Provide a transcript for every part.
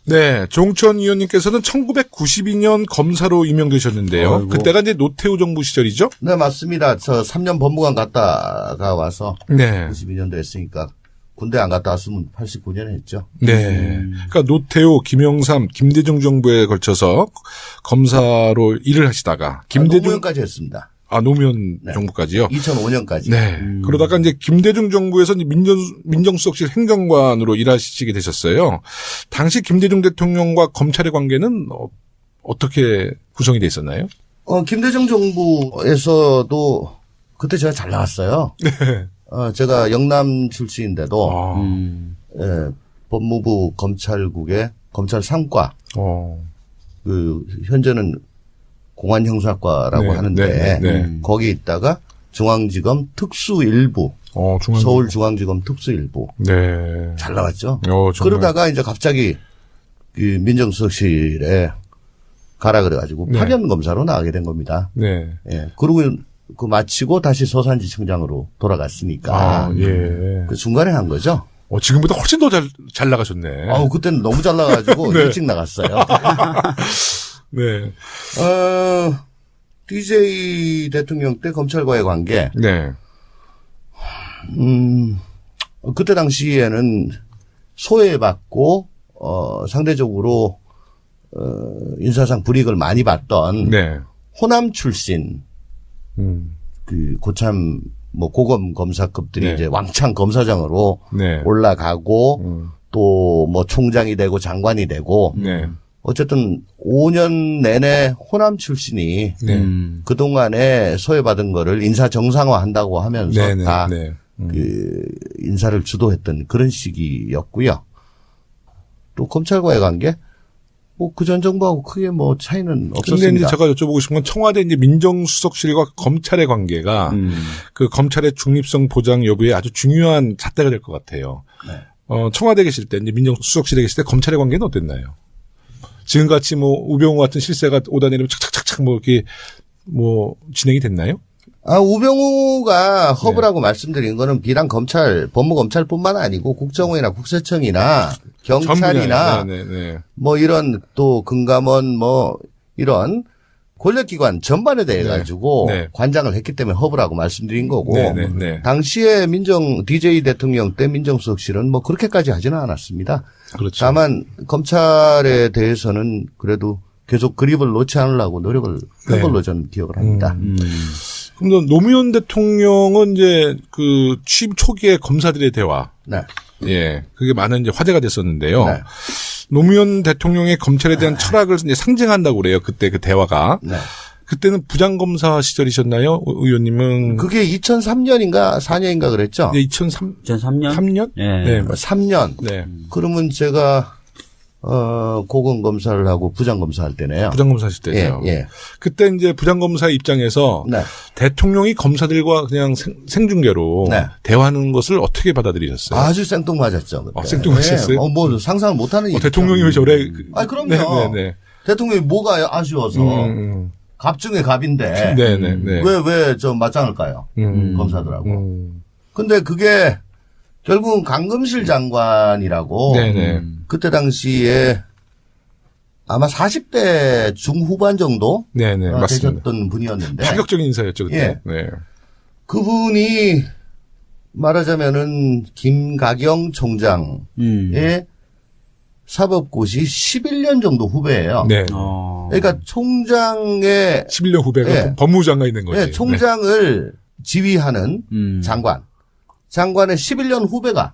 네, 종천 의원님께서는 1992년 검사로 임명되셨는데요. 아이고. 그때가 이제 노태우 정부 시절이죠? 네, 맞습니다. 저 3년 법무관 갔다가 와서 네. 92년도 했으니까 군대 안 갔다 왔으면 89년에 했죠. 네. 그러니까 노태우, 김영삼, 김대중 정부에 걸쳐서 검사로 일을 하시다가 노무현까지 했습니다. 노무현 네. 정부까지요. 2005년까지. 네. 그러다가 이제 김대중 정부에서 이제 민정수석실 행정관으로 일하시게 되셨어요. 당시 김대중 대통령과 검찰의 관계는 어떻게 구성이 돼 있었나요? 김대중 정부에서도 그때 제가 잘 나왔어요. 네. 제가 영남 출신인데도 아. 법무부 검찰국의 검찰 3과 현재는 공안형사과라고 네, 하는데 네. 거기 있다가 중앙지검 특수일부 서울중앙지검 특수일부 네. 잘 나왔죠. 정말. 그러다가 이제 갑자기 그 민정수석실에 가라 그래가지고 네. 파견 검사로 나가게 된 겁니다. 네. 예. 그리고 그 마치고 다시 서산지청장으로 돌아갔으니까 예. 그 중간에 한 거죠. 지금보다 훨씬 더 잘 나가셨네. 그때는 너무 잘 나가지고 네. 일찍 나갔어요. 네. DJ 대통령 때 검찰과의 관계. 네. 그때 당시에는 소외받고, 상대적으로, 인사상 불이익을 많이 받던. 네. 호남 출신, 그 고참, 고검 검사급들이 네. 이제 왕창 검사장으로 네. 올라가고, 또 총장이 되고 장관이 되고, 네. 어쨌든 5년 내내 호남 출신이 네. 그동안에 소외받은 거를 인사 정상화 한다고 하면서 네. 다 네. 그 인사를 주도했던 그런 시기였고요. 또 검찰과의 관계 그 전 정부하고 크게 차이는 근데 없었습니다. 이제 제가 여쭤보고 싶은 건 청와대 이제 민정수석실과 검찰의 관계가 그 검찰의 중립성 보장 여부에 아주 중요한 잣대가 될 것 같아요. 네. 청와대 계실 때 이제 민정수석실에 계실 때 검찰의 관계는 어땠나요? 지금같이 우병우 같은 실세가 오다 내리면 착착착착 이렇게 진행이 됐나요? 우병우가 허브라고 말씀드린 거는 비단 법무검찰뿐만 아니고 국정원이나 국세청이나 경찰이나 이런 또 금감원 이런 권력기관 전반에 대해 가지고 관장을 했기 때문에 허브라고 말씀드린 거고 당시에 DJ 대통령 때 민정수석실은 그렇게까지 하지는 않았습니다. 그렇죠. 다만 검찰에 대해서는 그래도 계속 그립을 놓지 않으려고 노력을 한 걸로 저는 기억을 합니다. 그럼 노무현 대통령은 이제 그 취임 초기에 검사들의 대화. 네. 예. 그게 많은 이제 화제가 됐었는데요. 네. 노무현 대통령의 검찰에 대한 철학을 이제 상징한다고 그래요. 그때 그 대화가. 네. 그때는 부장검사 시절이셨나요? 의원님은. 그게 2003년인가 4년인가 그랬죠? 네, 2003년? 3년? 네. 3년. 네. 그러면 제가 고검 검사를 하고 부장검사 할 때네요. 부장검사 하실 때죠. 예. 그때 이제 부장검사 입장에서 네. 대통령이 검사들과 그냥 생중계로 네. 대화하는 것을 어떻게 받아들이셨어요? 아주 생뚱맞았죠. 그때. 생뚱맞았어요? 네. 상상을 못하는 일이죠. 대통령이 왜 저래? 그럼요. 네. 대통령이 뭐가 아쉬워서 갑 중에 갑인데 네. 왜 저 맞짱을 까요? 검사들하고. 근데 그게 결국은 강금실 장관이라고 그때 당시에 아마 40대 중후반 정도 맞습니다. 되셨던 분이었는데 파격적인 인사였죠 그때. 예. 네. 그분이 말하자면은 김가경 총장의 사법고시 11년 정도 후배예요. 네. 그러니까 총장의 11년 후배가 법무장관이 있는 거죠. 네, 총장을 지휘하는 장관의 11년 후배가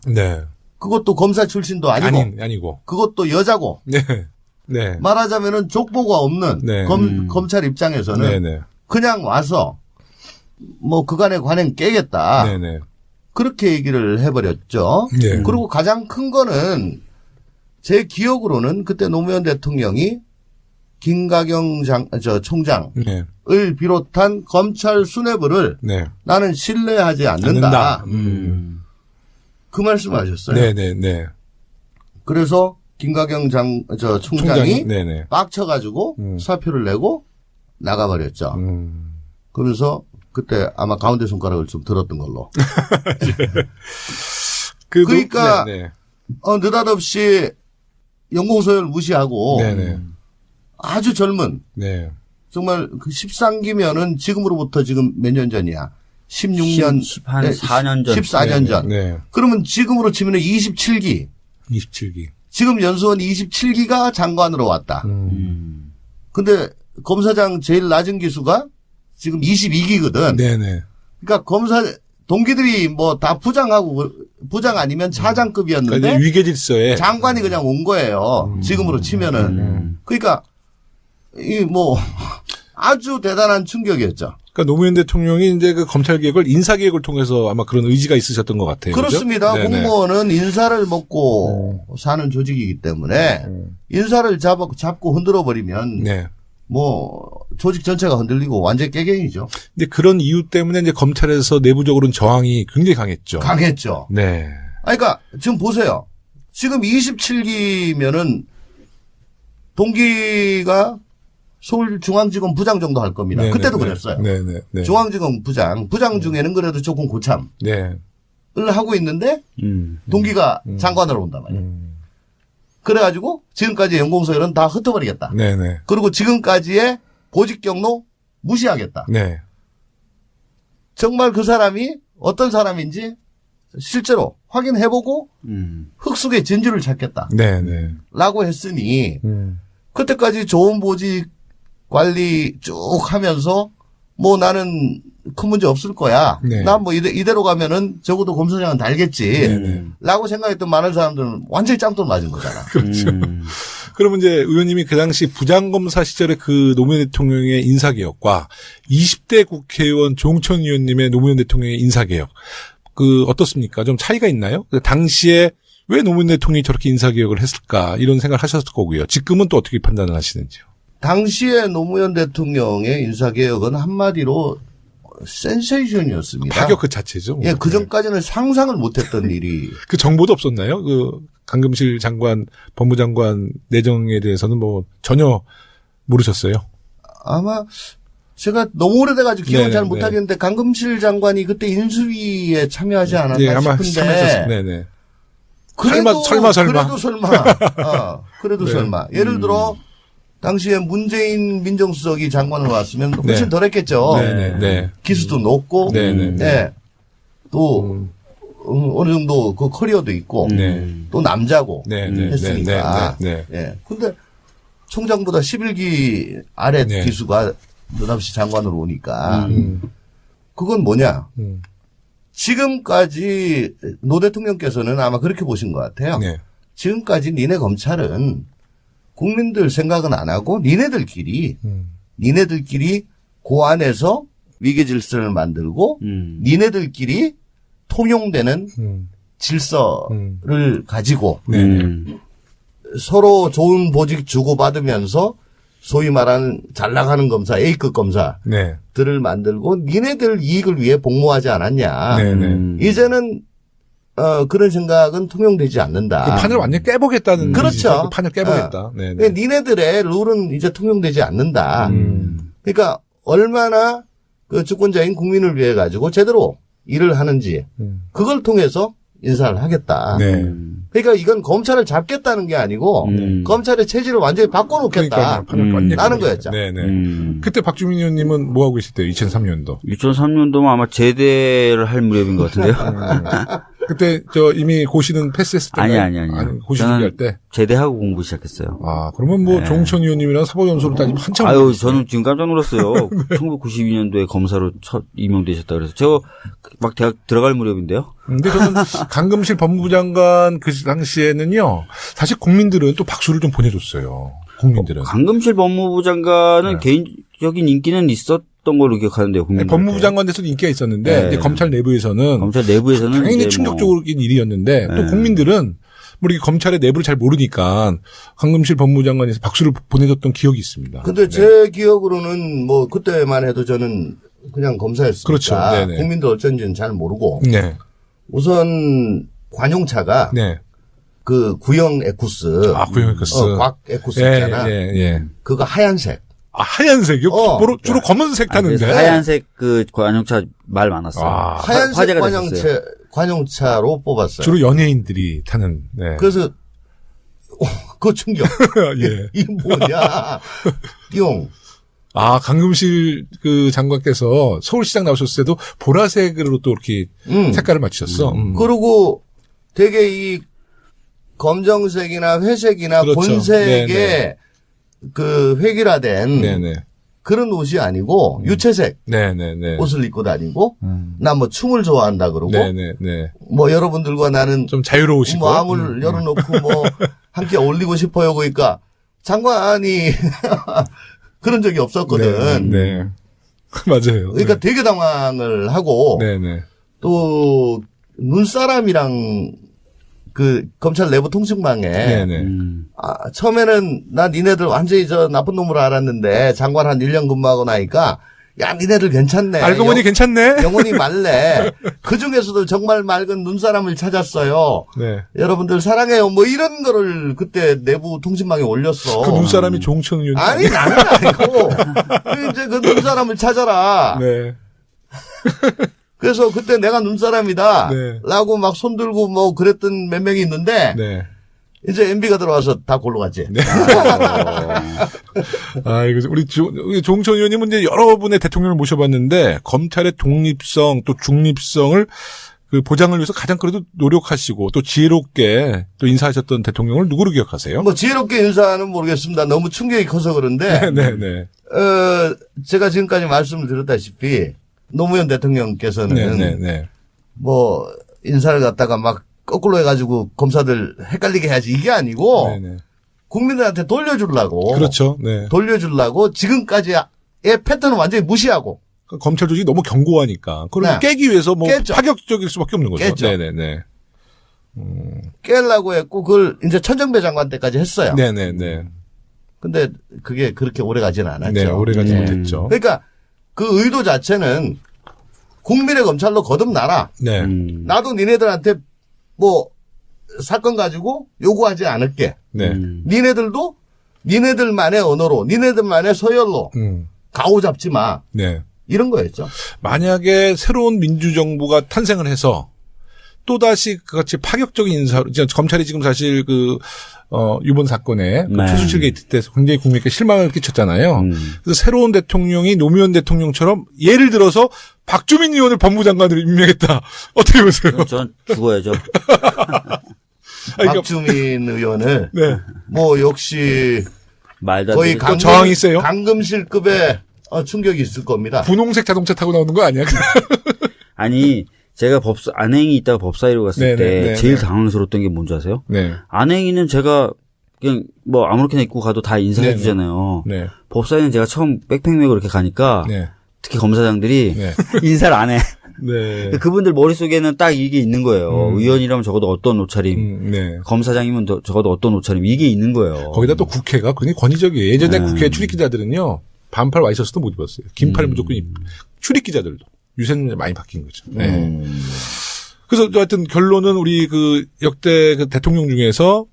그것도 검사 출신도 아니고 그것도 여자고 네. 말하자면은 족보가 없는 검찰 입장에서는 그냥 와서 그간의 관행 깨겠다. 그렇게 얘기를 해버렸죠. 그리고 가장 큰 거는 제 기억으로는 그때 노무현 대통령이 김가경 총장을 비롯한 검찰 수뇌부를 나는 신뢰하지 않는다. 그 말씀을 하셨어요. 그래서 김가경 총장이 빡쳐가지고 사표를 내고 나가버렸죠. 그러면서 그때 아마 가운데 손가락을 좀 들었던 걸로. 그러니까 느닷없이 연공서열 무시하고 네네. 아주 젊은 네. 정말 그 13기면은 지금으로부터 지금 몇 년 전이야. 16년. 한 4년 전. 14년 전. 네. 그러면 지금으로 치면 27기. 27기. 지금 연수원 27기가 장관으로 왔다. 근데 검사장 제일 낮은 기수가 지금 22기거든. 네네. 그러니까 검사 동기들이 뭐 다 부장 아니면 차장급이었는데 그러니까 위계질서에 장관이 그냥 온 거예요. 지금으로 치면은. 그러니까 이 뭐 아주 대단한 충격이었죠. 그러니까 노무현 대통령이 이제 그 검찰 개혁을 인사 개혁을 통해서 아마 그런 의지가 있으셨던 것 같아요. 그렇습니다. 그렇죠? 공무원은 인사를 먹고 사는 조직이기 때문에 인사를 잡고 흔들어 버리면 네. 뭐 조직 전체가 흔들리고 완전 깨갱이죠. 근데 그런 이유 때문에 이제 검찰에서 내부적으로는 저항이 굉장히 강했죠. 강했죠. 네. 그러니까 지금 보세요. 지금 27기면은 동기가 서울중앙지검 부장 정도 할 겁니다. 네네, 그때도 네. 그랬어요. 네네. 네. 중앙지검 부장 중에는 그래도 조금 고참을 네. 하고 있는데 동기가 장관으로 온단 말이에요. 그래가지고 지금까지 연공서열은 다 흩어버리겠다. 네네. 그리고 지금까지의 보직 경로 무시하겠다. 네. 정말 그 사람이 어떤 사람인지 실제로 확인해보고 흙속의 진주를 찾겠다. 네네. 라고 했으니 그때까지 좋은 보직 관리 쭉 하면서 뭐 나는 큰 문제 없을 거야. 네. 난 뭐 이대로 가면은 적어도 검사장은 달겠지. 네네. 라고 생각했던 많은 사람들은 완전히 짱돌 맞은 거잖아. 그렇죠. 그러면 이제 의원님이 그 당시 부장검사 시절에 그 노무현 대통령의 인사개혁과 20대 국회의원 조홍천 의원님의 노무현 대통령의 인사개혁 그 어떻습니까? 좀 차이가 있나요? 그 당시에 왜 노무현 대통령이 저렇게 인사개혁을 했을까 이런 생각을 하셨을 거고요. 지금은 또 어떻게 판단을 하시는지요? 당시에 노무현 대통령의 인사개혁은 한마디로 센세이션이었습니다. 파격 그 자체죠. 예, 그 전까지는 상상을 못했던 일이. 그 정보도 없었나요? 그 강금실 장관, 법무장관 내정에 대해서는 뭐 전혀 모르셨어요? 아마 제가 너무 오래돼가지고 기억을 네네, 잘 못하겠는데 강금실 장관이 그때 인수위에 참여하지 않았나 예, 아마 싶은데. 참여하셨어요. 네네. 그래도 설마. 그래도 설마. 그래도 네. 설마. 예를 들어 당시에 문재인 민정수석이 장관으로 왔으면 훨씬 네. 덜 했겠죠. 네네. 네. 기수도 높고. 네네. 네. 또 어느 정도 그 커리어도 있고. 네. 또 남자고. 네네. 했으니까. 네. 예. 근데 총장보다 11기 아래 네. 기수가 느닷없이 장관으로 오니까. 그건 뭐냐. 지금까지 노 대통령께서는 아마 그렇게 보신 것 같아요. 네. 지금까지 니네 검찰은 국민들 생각은 안 하고 니네들끼리 그 안에서 위계질서를 만들고 니네들끼리 통용되는 질서를 가지고 서로 좋은 보직 주고받으면서 소위 말하는 잘 나가는 검사, A급 검사들을 네. 만들고 니네들 이익을 위해 복무하지 않았냐. 네네. 이제는 그런 생각은 통용되지 않는다. 그 판을 완전히 깨보겠다는. 그렇죠. 의지죠. 그 판을 깨보겠다. 네네. 니네들의 룰은 이제 통용되지 않는다. 그러니까 얼마나 그 주권자인 국민을 위해 가지고 제대로 일을 하는지 그걸 통해서 인사를 하겠다. 네. 그러니까 이건 검찰을 잡겠다는 게 아니고 검찰의 체질을 완전히 바꿔놓겠다. 라는 거였죠. 네네. 그때 박주민 의원님은 뭐 하고 계실 때요? 2003년도. 2003년도면 아마 제대를 할 무렵인 것 같은데요. 그때 이미 고시는 패스했을 때. 아니. 고시 저는 준비할 때. 제대하고 공부 시작했어요. 아, 그러면 뭐 조홍천 의원님이랑 사법연수로 따지면 한참. 아유, 저는 지금 깜짝 놀랐어요. 1992년도에 검사로 첫 임명되셨다 그래서 제가 막 대학 들어갈 무렵인데요. 근데 저는 강금실 법무부 장관 그 당시에는요, 사실 국민들은 또 박수를 좀 보내줬어요. 국민들은. 강금실 법무부 장관은 개인적인 인기는 있었던 걸로 기억하는데요. 국민들. 법무부 장관 돼서도 인기가 있었는데, 네. 이제 검찰 내부에서는 당연히 이제 충격적인 일이었는데, 또 국민들은 뭐 이렇게 검찰의 내부를 잘 모르니까 강금실 법무부 장관에서 박수를 보내줬던 기억이 있습니다. 근데 제 기억으로는 뭐 그때만 해도 저는 그냥 검사였으니까 그렇죠. 네네. 국민들 어쩐지는 잘 모르고 네. 우선 관용차가 네. 그 구형 에쿠스, 구형 에쿠스. 곽 에쿠스 있잖아. 예. 그거 하얀색. 아, 하얀색이요? 주로 검은색 타는데. 하얀색 그 관용차 말 많았어요. 하얀색 화제가 관용차로 뽑았어요. 주로 연예인들이 타는. 네. 그래서 그거 충격. 예. 이게 뭐냐. 띠용. 아, 강금실 그 장관께서 서울시장 나오셨을 때도 보라색으로 또 이렇게 색깔을 맞추셨어. 그리고 되게 이 검정색이나 회색이나 그렇죠. 본색의 네네. 그 획일화된 네네. 그런 옷이 아니고 유채색 네네네. 옷을 입고 다니고 나 뭐 춤을 좋아한다 그러고 네네네. 뭐 여러분들과 나는 좀 자유로우시고. 뭐 암을 열어놓고 뭐 함께 어울리고 싶어요. 그러니까 장관이 그런 적이 없었거든. 네. 맞아요. 그러니까 되게 당황을 하고 네네. 또 눈사람이랑 그 검찰 내부 통신망에 네네. 아, 처음에는 나 니네들 완전히 저 나쁜 놈으로 알았는데 장관 한 1년 근무하고 나니까 야 니네들 괜찮네. 알고 보니 괜찮네. 영혼이 맑네. 그중에서도 정말 맑은 눈사람을 찾았어요. 네. 여러분들 사랑해요. 뭐 이런 거를 그때 내부 통신망에 올렸어. 그 눈사람이 조홍천 의원님. 아니 나는 아니고 이제 그 눈사람을 찾아라. 네. 그래서 그때 내가 눈사람이다. 네. 라고 막 손들고 뭐 그랬던 몇 명이 있는데 네. 이제 MB가 들어와서 다 골로 갔지. 네. 아, 이거 우리 조홍천 의원님은 이제 여러 분의 대통령을 모셔봤는데 검찰의 독립성 또 중립성을 그 보장을 위해서 가장 그래도 노력하시고 또 지혜롭게 또 인사하셨던 대통령을 누구로 기억하세요? 뭐 지혜롭게 인사는 모르겠습니다. 너무 충격이 커서 그런데 네네. 제가 지금까지 말씀을 드렸다시피 노무현 대통령께서는 네네네. 뭐 인사를 갖다가 막 거꾸로 해가지고 검사들 헷갈리게 해야지 이게 아니고 네네. 국민들한테 돌려주려고 그렇죠. 네. 돌려주려고 지금까지의 패턴은 완전히 무시하고 검찰 조직이 너무 견고하니까 그걸 네. 깨기 위해서 뭐 깼죠. 파격적일 수밖에 없는 거죠. 깼죠. 네네네. 깨려고 했고 그걸 이제 천정배 장관 때까지 했어요. 네네네. 근데 그게 그렇게 오래 가지는 않았죠. 네, 오래가지 못했죠. 그러니까 그 의도 자체는 국민의 검찰로 거듭나라. 네. 나도 니네들한테 뭐 사건 가지고 요구하지 않을게. 네. 니네들도 니네들만의 언어로 니네들만의 서열로 가오 잡지 마. 네. 이런 거였죠. 만약에 새로운 민주정부가 탄생을 해서 또다시 그같이 파격적인 인사로, 검찰이 지금 사실 유본 사건에 네. 최순실 게이트 때 굉장히 국민께 실망을 끼쳤잖아요. 그래서 새로운 대통령이 노무현 대통령처럼 예를 들어서 박주민 의원을 법무장관으로 임명했다. 어떻게 보세요? 전 죽어야죠. 그러니까- 박주민 의원을 네. 뭐 역시 말도 안 거의 되는 저항이 세요? 강금실급의 충격이 있을 겁니다. 분홍색 자동차 타고 나오는 거 아니야? 아니 제가 안행이 있다가 법사위로 갔을 네네, 때 제일 당황스러웠던 게 뭔지 아세요? 네. 안행이는 제가 그냥 뭐 아무렇게나 입고 가도 다 인사해 주잖아요. 네. 법사위는 제가 처음 백팩 메고 이렇게 가니까 네. 특히 검사장들이 네. 인사를 안 해. 네. 그분들 머릿속에는 딱 이게 있는 거예요. 의원이라면 적어도 어떤 옷차림, 네. 검사장이면 적어도 어떤 옷차림, 이게 있는 거예요. 거기다 또 국회가 굉장히 권위적이에요. 예전에 국회 출입기자들은요, 반팔 와이셔츠도 못 입었어요. 긴팔 무조건 출입기자들도. 요새는 많이 바뀐 거죠. 네. 그래서 하여튼 결론은 우리 역대 대통령 중에서,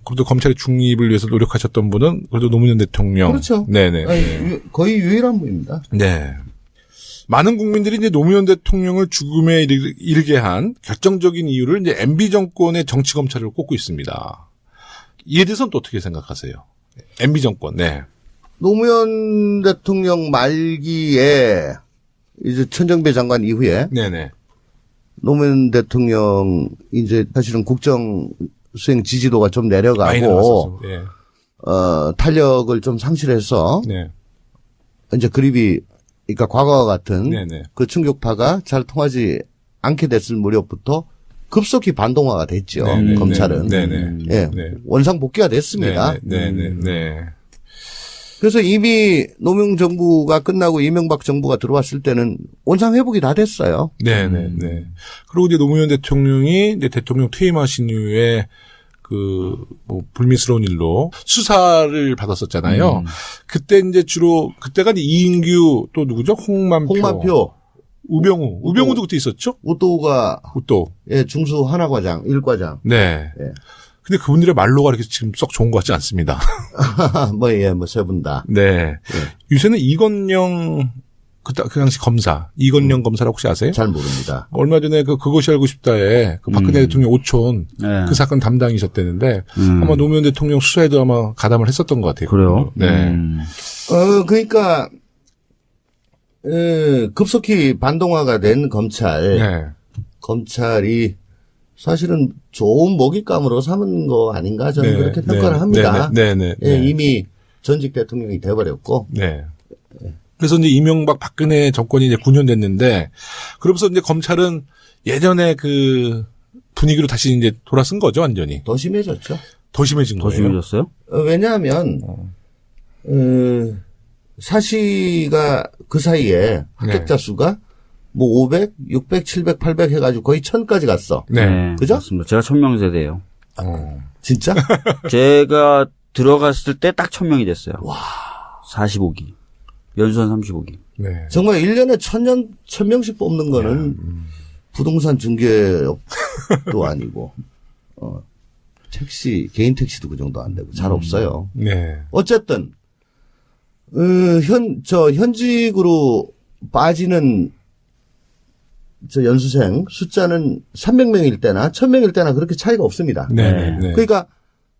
그래도 검찰의 중립을 위해서 노력하셨던 분은 그래도 노무현 대통령. 그렇죠. 네네. 아니, 거의 유일한 분입니다. 네. 많은 국민들이 이제 노무현 대통령을 죽음에 이르게 한 결정적인 이유를 이제 MB 정권의 정치 검찰을 꼽고 있습니다. 이에 대해서는 또 어떻게 생각하세요? MB 정권, 네. 노무현 대통령 말기에 이제 천정배 장관 이후에 네네. 노무현 대통령 이제 사실은 국정 수행 지지도가 좀 많이 내려가고 나왔었죠. 네. 탄력을 좀 상실해서 네. 이제 그립이 그러니까 과거와 같은 네네. 그 충격파가 잘 통하지 않게 됐을 무렵부터 급속히 반동화가 됐죠. 네네. 검찰은. 네네. 예. 네. 원상 복귀가 됐습니다. 네네. 네. 그래서 이미 노무현 정부가 끝나고 이명박 정부가 들어왔을 때는 원상 회복이 다 됐어요. 네네. 네. 그리고 이제 노무현 대통령이 이제 대통령 퇴임하신 이후에 뭐 불미스러운 일로 수사를 받았었잖아요. 그때 이제 주로 그때가 이제 이인규 또 누구죠? 홍만표. 우병우도 그때 있었죠? 우도우가 우도. 예, 중수 하나과장, 1과장. 네. 예. 근데 그분들의 말로가 이렇게 지금 썩 좋은 것 같지 않습니다. 뭐 세 분 다. 네. 요새는 이건영 그 당시 검사 이건령 검사라고 혹시 아세요? 잘 모릅니다. 얼마 전에 그것이 알고 싶다에 그 박근혜 대통령 오촌 네. 그 사건 담당이셨다는데 아마 노무현 대통령 수사에도 아마 가담을 했었던 것 같아요. 그래요? 네. 그러니까 급속히 반동화가 된 검찰이 사실은 좋은 먹잇감으로 삼은 거 아닌가 저는 네, 그렇게 평가를 합니다. 네. 이미 전직 대통령이 돼버렸고. 네. 그래서 이제 이명박 박근혜 정권이 이제 9년 됐는데 그러면서 이제 검찰은 예전에 그 분위기로 다시 이제 돌아선 거죠, 완전히. 더 심해졌죠. 더 심해진 더 거예요. 심해졌어요? 왜냐하면 사시가 그 사이에 합격자 수가 뭐 500, 600, 700, 800 해가지고 거의 1000까지 갔어. 네. 그죠? 맞습니다. 제가 1000명 세대예요. 진짜? 제가 들어갔을 때 딱 1000명이 됐어요. 와. 45기. 연수한 35기. 네. 정말 1년에 1000명씩 뽑는 거는 부동산 중개업도 아니고, 개인 택시도 그 정도 안 되고 잘 없어요. 네. 어쨌든, 현직으로 빠지는 연수생 숫자는 300명일 때나 1000명일 때나 그렇게 차이가 없습니다. 네. 그러니까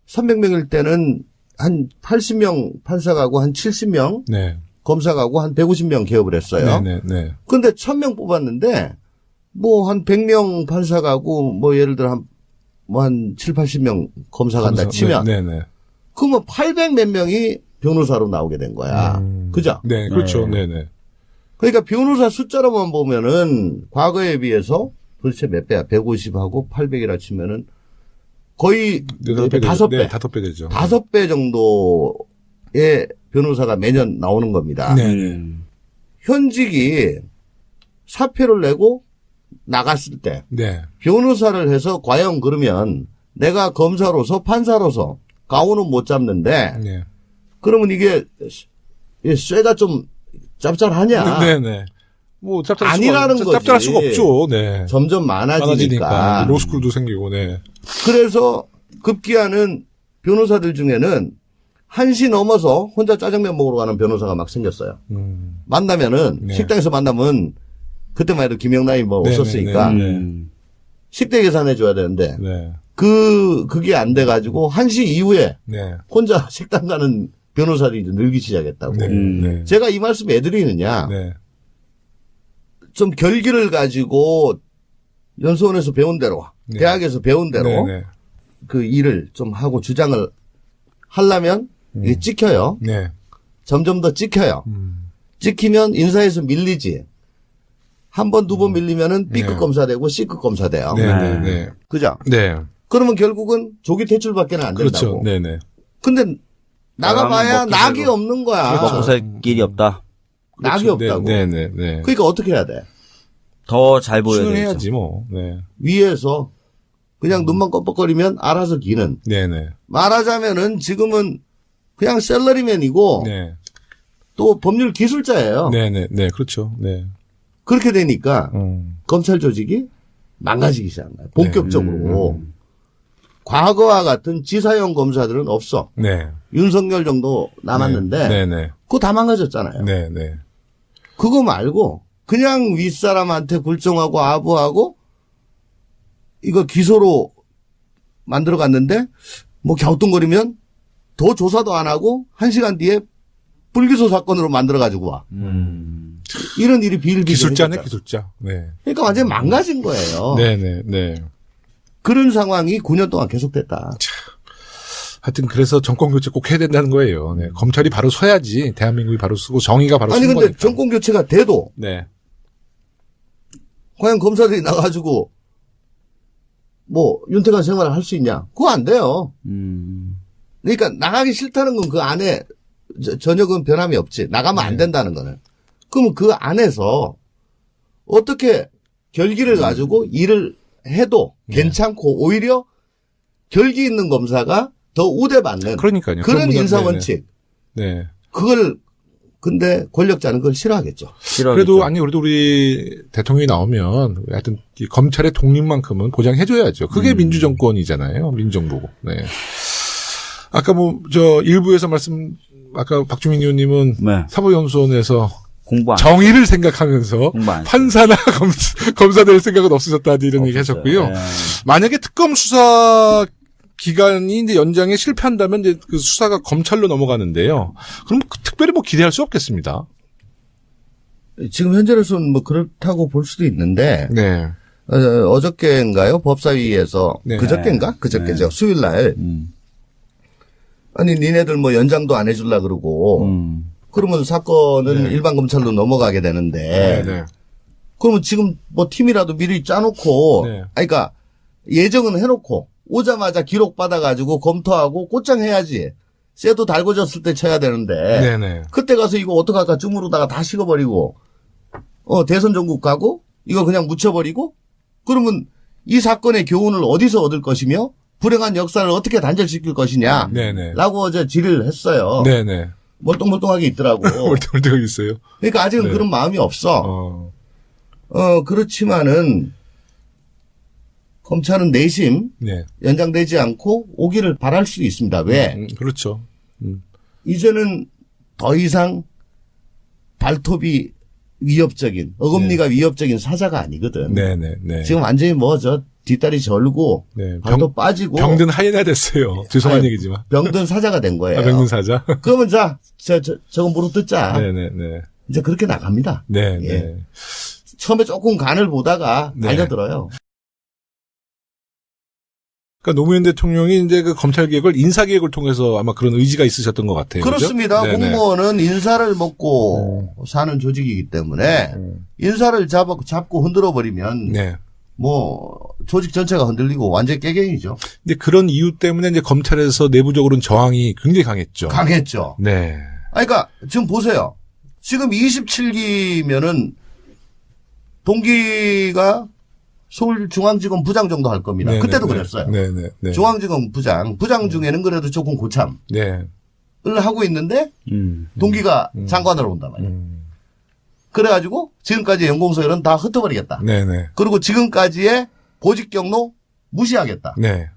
300명일 때는 한 80명 판사가고 한 70명 네. 검사가고 한 150명 개업을 했어요. 네. 근데 1000명 뽑았는데 뭐 한 100명 판사가고 뭐 예를 들어 한 7, 80명 검사 간다 치면 네. 그러면 800 몇 명이 변호사로 나오게 된 거야. 그죠? 네, 그렇죠. 네. 그러니까 변호사 숫자로만 보면은 과거에 비해서 도대체 몇 배야? 150하고 800이라 치면은 거의 5배. 네, 5배 되죠. 5배 정도의 변호사가 매년 나오는 겁니다. 네. 현직이 사표를 내고 나갔을 때 네. 변호사를 해서 과연 그러면 내가 검사로서 판사로서 가오는 못 잡는데 네. 그러면 이게 쇠가 좀 짭짤하냐? 네. 뭐 아니라는 거지. 짭짤할 수가 없죠. 네. 점점 많아지니까. 로스쿨도 생기고, 네. 그래서 급기야는 변호사들 중에는 1시 넘어서 혼자 짜장면 먹으러 가는 변호사가 막 생겼어요. 만나면은 네. 식당에서 만나면 그때만 해도 김영란이 뭐 네, 없었으니까 식대 계산해 줘야 되는데 네. 그게 안 돼 가지고 1시 이후에 네. 혼자 식당 가는 변호사들이 이제 늘기 시작했다고. 네. 제가 이 말씀 왜 드리느냐? 네. 좀 결기를 가지고 연수원에서 배운 대로, 네. 대학에서 배운 대로 네. 그 일을 좀 하고 주장을 하려면 이게 찍혀요. 네. 점점 더 찍혀요. 찍히면 인사에서 밀리지. 한 번, 두 번 밀리면은 B급 네. 검사 되고 C급 검사 돼요. 네. 그죠? 네. 그러면 결국은 조기 퇴출밖에는 안 된다고. 그렇죠. 네네. 근데 나가봐야 먹기 낙이 싫어. 없는 거야. 먹고 살 길이 없다. 낙이 그렇죠. 없다고. 네네. 그러니까 어떻게 해야 돼? 더 잘 보여야 출연해야지 되죠. 뭐. 네. 위에서 그냥 눈만 껌뻑거리면 알아서 기는. 네네. 말하자면은 지금은 그냥 셀러리맨이고 네. 또 법률 기술자예요. 네네. 네. 그렇죠. 네. 그렇게 되니까 검찰 조직이 망가지기 시작한 거예요. 본격적으로. 과거와 같은 지사형 검사들은 없어. 네. 윤석열 정도 남았는데 네네. 그거 다 망가졌잖아요. 네네. 그거 말고 그냥 윗사람한테 굴종하고 아부하고 이거 기소로 만들어 갔는데 뭐 갸우뚱거리면 더 조사도 안 하고 1시간 뒤에 불기소 사건으로 만들어 가지고 와. 이런 일이 비일비재했잖아. 기술자네, 기술자. 네. 그러니까 완전히 망가진 거예요. 네네. 그런 상황이 9년 동안 계속됐다. 하여튼 그래서 정권 교체 꼭 해야 된다는 거예요. 네. 검찰이 바로 서야지 대한민국이 바로 쓰고 정의가 바로 아니 쓰는 근데 거니까. 정권 교체가 돼도 네. 과연 검사들이 나가지고 뭐 윤택한 생활을 할 수 있냐? 그거 안 돼요. 그러니까 나가기 싫다는 건 그 안에 전혀 그 변함이 없지. 나가면 안 된다는 거는. 그러면 그 안에서 어떻게 결기를 가지고 일을 해도 괜찮고 오히려 결기 있는 검사가 더 우대받는 그러니까요. 그런 문화- 인사원칙. 네. 그걸 근데 권력자는 그걸 싫어하겠죠. 그래도 그래도 우리 대통령이 나오면 하여튼 이 검찰의 독립만큼은 보장해줘야죠. 그게 민주정권이잖아요. 민정부고. 네. 아까 일부에서 아까 박주민 의원님은 네. 사법연수원에서 공부 안 정의를 생각하면서 공부 안 판사나 검사 될 생각은 없으셨다 이런 얘기 없었어요. 하셨고요. 예. 만약에 특검 수사 기간이 이제 연장에 실패한다면 이제 그 수사가 검찰로 넘어가는데요. 그럼 특별히 뭐 기대할 수 없겠습니다. 지금 현재로서는 뭐 그렇다고 볼 수도 있는데 네. 어저께인가요? 법사위에서 네. 그저께인가? 그저께죠. 수요일 날 아니 니네들 뭐 연장도 안 해줄라 그러고 그러면 사건은 네. 일반 검찰로 넘어가게 되는데 네. 그러면 지금 뭐 팀이라도 미리 짜놓고 네. 아니 그러니까 예정은 해놓고 오자마자 기록 받아가지고 검토하고 꽃장해야지. 쇠도 달궈졌을 때 쳐야 되는데 네네. 그때 가서 이거 어떡할까 쭈무르다가 다 식어버리고 대선 전국 가고 이거 그냥 묻혀버리고 그러면 이 사건의 교훈을 어디서 얻을 것이며 불행한 역사를 어떻게 단절시킬 것이냐 네네. 라고 어제 질의를 했어요. 네네. 멀뚱멀뚱하게 있더라고. 멀뚱멀뚱하게 있어요. 그러니까 아직은 네. 그런 마음이 없어. 어. 그렇지만은 검찰은 내심 네. 연장되지 않고 오기를 바랄 수 있습니다. 왜? 그렇죠. 이제는 더 이상 발톱이 위협적인 어금니가 위협적인 사자가 아니거든. 네네. 지금 완전히 뭐 저 뒷다리 절고 네. 발톱 빠지고 병든 하이에나 됐어요. 죄송한 아니, 얘기지만. 병든 사자가 된 거예요. 병든 사자. 그러면 저거 무릎 듣자. 네네네. 이제 그렇게 나갑니다. 네네. 예. 처음에 조금 간을 보다가 네. 달려들어요. 그러니까 노무현 대통령이 이제 그 검찰 개혁을 인사 개혁을 통해서 아마 그런 의지가 있으셨던 것 같아요. 그렇습니다. 그죠? 네네. 공무원은 인사를 먹고 사는 조직이기 때문에 인사를 잡고 흔들어 버리면 네. 뭐 조직 전체가 흔들리고 완전히 깨갱이죠. 근데 그런 이유 때문에 이제 검찰에서 내부적으로는 저항이 굉장히 강했죠. 강했죠. 네. 아니, 그러니까 지금 보세요. 지금 27기면은 동기가 서울중앙지검 부장 정도 할 겁니다. 네네, 그때도 네. 그랬어요. 네네. 중앙지검 부장 중에는 그래도 조금 고참을 네. 하고 있는데 동기가 장관으로 온단 말이에요. 그래가지고 지금까지 연공서열은 다 흩어버리겠다. 네네. 그리고 지금까지의 보직 경로 무시하겠다. 네.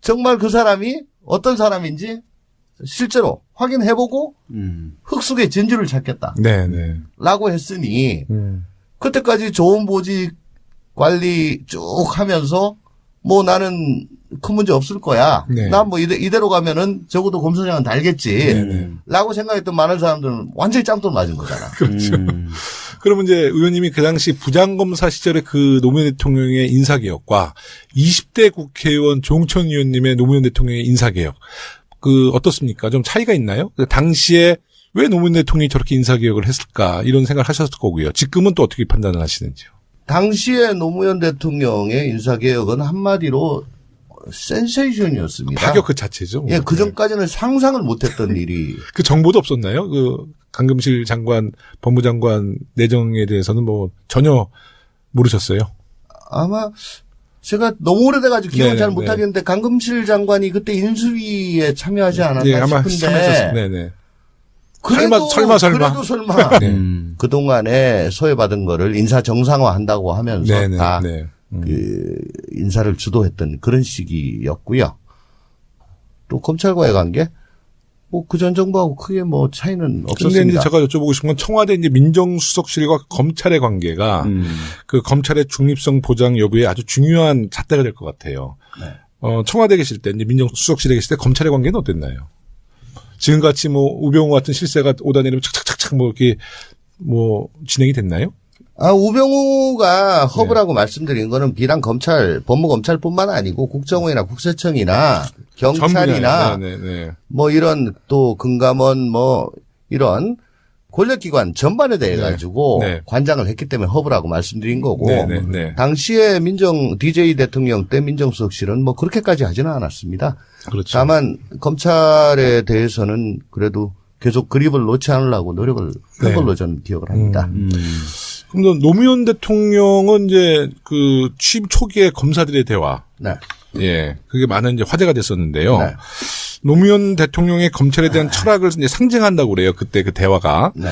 정말 그 사람이 어떤 사람인지 실제로 확인해보고 흙 속의 진주를 찾겠다. 네네. 라고 했으니 그때까지 좋은 보직 관리 쭉 하면서 뭐 나는 큰 문제 없을 거야. 네. 난 뭐 이대로 가면은 적어도 검사장은 달겠지. 네네. 라고 생각했던 많은 사람들은 완전히 짱돌 맞은 거잖아. 그렇죠. 그러면 이제 의원님이 그 당시 부장검사 시절의 그 노무현 대통령의 인사개혁과 20대 국회의원 조홍천 의원님의 노무현 대통령의 인사개혁 그 어떻습니까? 좀 차이가 있나요? 그 당시에 왜 노무현 대통령이 저렇게 인사개혁을 했을까 이런 생각을 하셨을 거고요. 지금은 또 어떻게 판단을 하시는지요? 당시에 노무현 대통령의 인사개혁은 한마디로 센세이션이었습니다. 파격 그 자체죠. 예, 그 전까지는 상상을 못했던 일이. 그 정보도 없었나요? 그 강금실 장관, 법무장관 내정에 대해서는 뭐 전혀 모르셨어요? 아마 제가 너무 오래돼가지고 기억을 네네, 잘 못하겠는데 강금실 장관이 그때 인수위에 참여하지 않았나 예, 아마 싶은데. 참여하셨어요. 네네. 그래도 설마. 그래도 설마. 네. 그동안에 소외받은 거를 인사 정상화한다고 하면서 네네. 다 네. 그 인사를 주도했던 그런 시기였고요. 또 검찰과의 관계 뭐 그전 정부하고 크게 뭐 차이는 근데 이제 없었습니다. 제가 여쭤보고 싶은 건 청와대 이제 민정수석실과 검찰의 관계가 그 검찰의 중립성 보장 여부에 아주 중요한 잣대가 될 것 같아요. 네. 청와대 계실 때 이제 민정수석실에 계실 때 검찰의 관계는 어땠나요? 지금같이 뭐 우병우 같은 실세가 오다 내리면 착착착착 뭐 이렇게 뭐 진행이 됐나요? 우병우가 허브라고 말씀드린 거는 비단 검찰, 법무검찰뿐만 아니고 국정원이나 국세청이나 경찰이나 네네. 뭐 이런 또 금감원 뭐 이런 권력기관 전반에 대해 가지고 네. 관장을 했기 때문에 허브라고 말씀드린 거고 네네. 당시에 DJ 대통령 때 민정수석실은 뭐 그렇게까지 하지는 않았습니다. 그렇죠. 다만 검찰에 대해서는 그래도 계속 그립을 놓지 않으려고 노력을 한 네. 걸로 저는 기억을 합니다. 그럼 노무현 대통령은 이제 그 취임 초기에 검사들의 대화. 네. 예. 그게 많은 이제 화제가 됐었는데요. 네. 노무현 대통령의 검찰에 대한 철학을 이제 상징한다고 그래요. 그때 그 대화가. 네.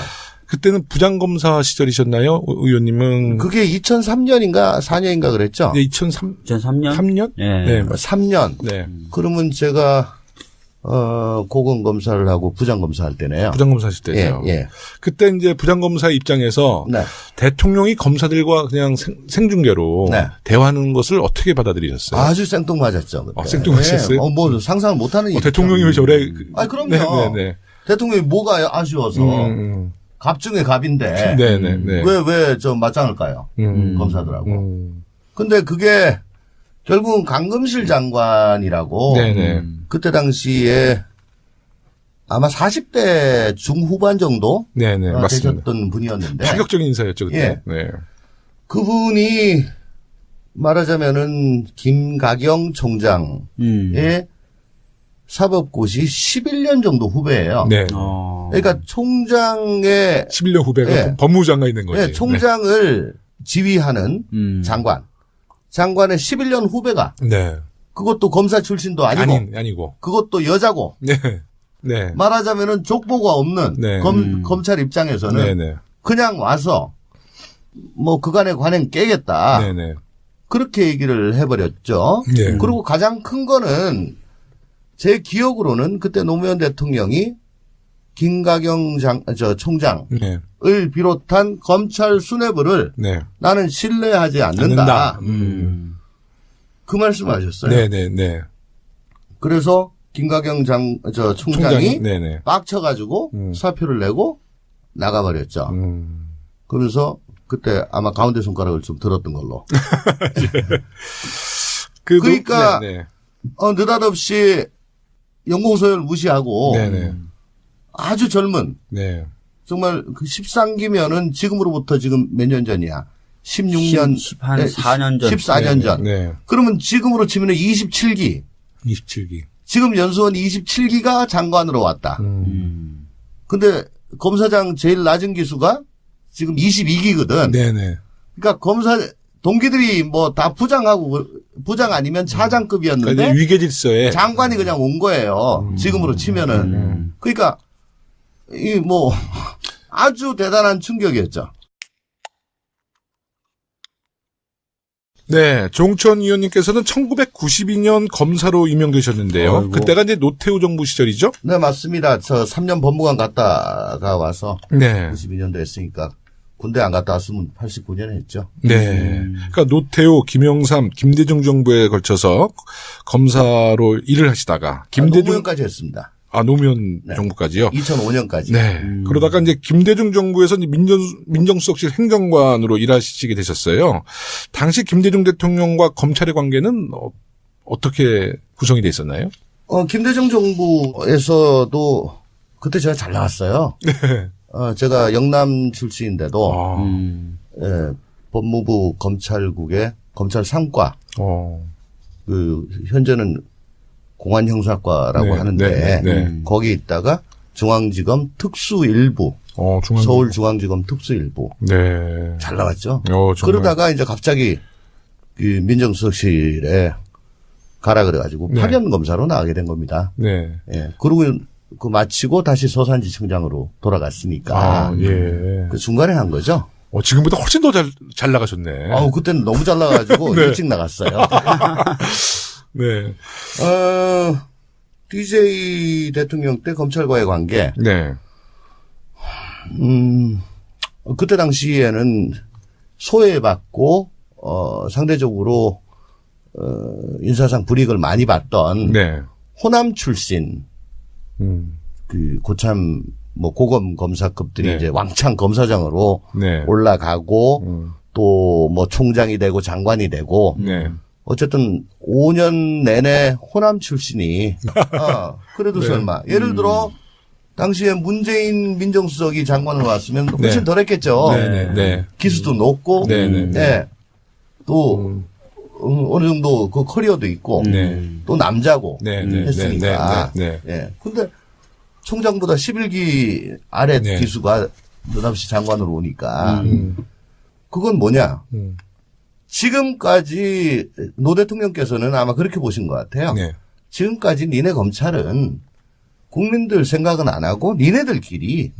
그때는 부장검사 시절이셨나요? 의원님은. 그게 2003년인가 4년인가 그랬죠? 네, 2003년? 2003년? 3년? 예. 네. 3년. 네. 그러면 제가 고검 검사를 하고 부장 검사할 때네요. 부장검사 하실 때죠. 예, 예. 그때 이제 부장검사 입장에서 네. 대통령이 검사들과 그냥 생중계로 네. 대화하는 것을 어떻게 받아들이셨어요? 아주 생뚱맞았죠. 그때. 생뚱맞았어요? 예. 뭐 상상을 못하는 일이죠. 대통령이 왜 저래? 그럼요. 네. 대통령이 뭐가 아쉬워서 갑 중에 갑인데 네네네. 왜 저 맞짱을 까요? 검사들하고. 근데 그게 결국은 강금실 장관이라고 네네. 그때 당시에 아마 40대 중후반 정도 네네. 맞습니다. 되셨던 분이었는데 파격적인 인사였죠 그때. 예. 네. 그분이 말하자면은 김가경 총장의 사법고시 11년 정도 후배예요. 네. 그러니까 총장의 11년 후배가 예. 법무장관 있는 거지. 예, 총장을 지휘하는 장관의 11년 후배가 네. 그것도 검사 출신도 아니고 아니고. 그것도 여자고 네. 네. 말하자면은 족보가 없는 네. 검찰 입장에서는 네네. 그냥 와서 뭐 그간의 관행 깨겠다. 네네. 그렇게 얘기를 해버렸죠. 네. 그리고 가장 큰 거는 제 기억으로는 그때 노무현 대통령이 김가경 총장을 네. 비롯한 검찰 수뇌부를 네. 나는 신뢰하지 않는다. 그 말씀하셨어요. 네네네. 그래서 김가경 총장이 네네. 빡쳐가지고 사표를 내고 나가버렸죠. 그러면서 그때 아마 가운데 손가락을 좀 들었던 걸로. 그러니까 네네. 느닷없이 연공소열 무시하고 네네. 아주 젊은 네. 정말 그 13기면은 지금으로부터 지금 몇 년 전이야. 16년. 한 4년 전. 14년 전. 네. 그러면 지금으로 치면 27기. 27기. 지금 연수원 27기가 장관으로 왔다. 근데 검사장 제일 낮은 기수가 지금 22기거든. 네네. 그러니까 검사 동기들이 뭐 다 부장 아니면 차장급이었는데 그러니까 위계 질서에 장관이 그냥 온 거예요. 지금으로 치면은. 그러니까 이 뭐 아주 대단한 충격이었죠. 네, 종천 의원님께서는 1992년 검사로 임명되셨는데요. 아이고. 그때가 이제 노태우 정부 시절이죠? 네, 맞습니다. 저 3년 법무관 갔다가 와서 네. 92년도 했으니까 군대 안 갔다 왔으면 89년에 했죠. 네. 그러니까 노태우, 김영삼, 김대중 정부에 걸쳐서 검사로 일을 하시다가 노무현까지 했습니다. 노무현 네. 정부까지요. 2005년까지. 네. 그러다가 이제 김대중 정부에서 이제 민정수석실 행정관으로 일하시게 되셨어요. 당시 김대중 대통령과 검찰의 관계는 어떻게 구성이 돼 있었나요? 김대중 정부에서도 그때 제가 잘 나왔어요. 네. 제가 영남 출신인데도 아. 법무부 검찰국의 검찰 3과 그 현재는 공안형사과라고 네, 하는데 네. 거기 있다가 중앙지검 특수일부 서울중앙지검 특수일부 네. 잘 나왔죠. 정말. 그러다가 이제 갑자기 그 민정수석실에 가라 그래가지고 네. 파견 검사로 나가게 된 겁니다. 네. 예. 그리고 그 마치고 다시 서산지청장으로 돌아갔으니까 예. 그 중간에 한 거죠. 지금보다 훨씬 더 잘 나가셨네. 그때는 너무 잘 나가지고 네. 일찍 나갔어요. 네. DJ 대통령 때 검찰과의 관계. 네. 그때 당시에는 소외받고, 상대적으로, 인사상 불이익을 많이 받던. 네. 호남 출신, 그 고참, 고검 검사급들이 네. 이제 왕창 검사장으로 네. 올라가고, 또 뭐 총장이 되고 장관이 되고, 네. 어쨌든 5년 내내 호남 출신이 그래도 네. 설마 예를 들어 당시에 문재인 민정수석이 장관으로 왔으면 훨씬 네. 덜 했겠죠. 네. 기수도 높고 네. 또 어느 정도 그 커리어도 있고 네. 또 남자고 네. 했으니까. 네. 근데 총장보다 11기 아래 네. 기수가 느닷없이 장관으로 오니까 그건 뭐냐? 지금까지 노 대통령께서는 아마 그렇게 보신 것 같아요. 네. 지금까지 니네 검찰은 국민들 생각은 안 하고 니네들끼리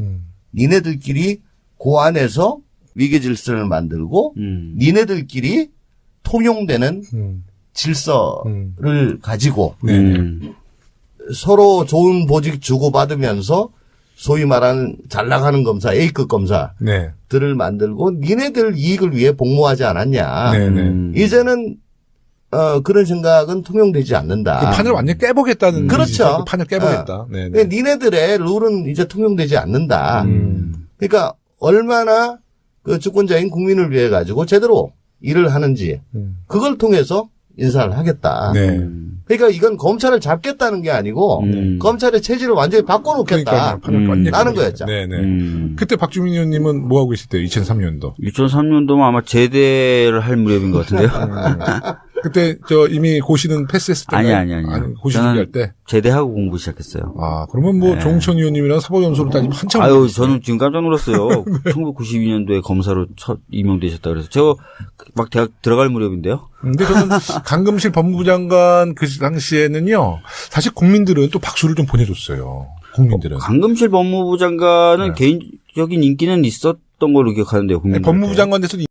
그 안에서 위계 질서를 만들고 니네들끼리 통용되는 질서를 가지고 서로 좋은 보직 주고받으면서 소위 말하는 잘 나가는 검사, A급 검사들을 네. 만들고 니네들 이익을 위해 복무하지 않았냐. 네네. 이제는 그런 생각은 통용되지 않는다. 그 판을 완전히 깨보겠다는. 그렇죠. 의지죠. 그 판을 깨보겠다. 네네. 니네들의 룰은 이제 통용되지 않는다. 그러니까 얼마나 그 주권자인 국민을 위해 가지고 제대로 일을 하는지 그걸 통해서 인사를 하겠다. 네. 그러니까 이건 검찰을 잡겠다는 게 아니고 검찰의 체질을 완전히 바꿔놓겠다. 판을 완전히 라는 깨보겠다. 거였죠. 네네. 그때 박주민 의원님은 뭐 하고 계실 때요? 2003년도. 2003년도면 아마 제대를 할 무렵인 것 같은데요. 그때 이미 고시는 패스했을 때. 아니. 고시 저는 준비할 때. 제대하고 공부 시작했어요. 아, 그러면 뭐 조홍천 의원님이랑 사법연수를 따지면 한참. 아유, 저는 지금 깜짝 놀랐어요. 1992년도에 검사로 첫 임명되셨다 그래서 제가 막 대학 들어갈 무렵인데요. 근데 저는 강금실 법무부 장관 그 당시에는요, 사실 국민들은 또 박수를 좀 보내줬어요. 국민들은. 강금실 법무부 장관은 개인적인 인기는 있었던 걸로 기억하는데요. 국민들한테. 법무부 장관 돼서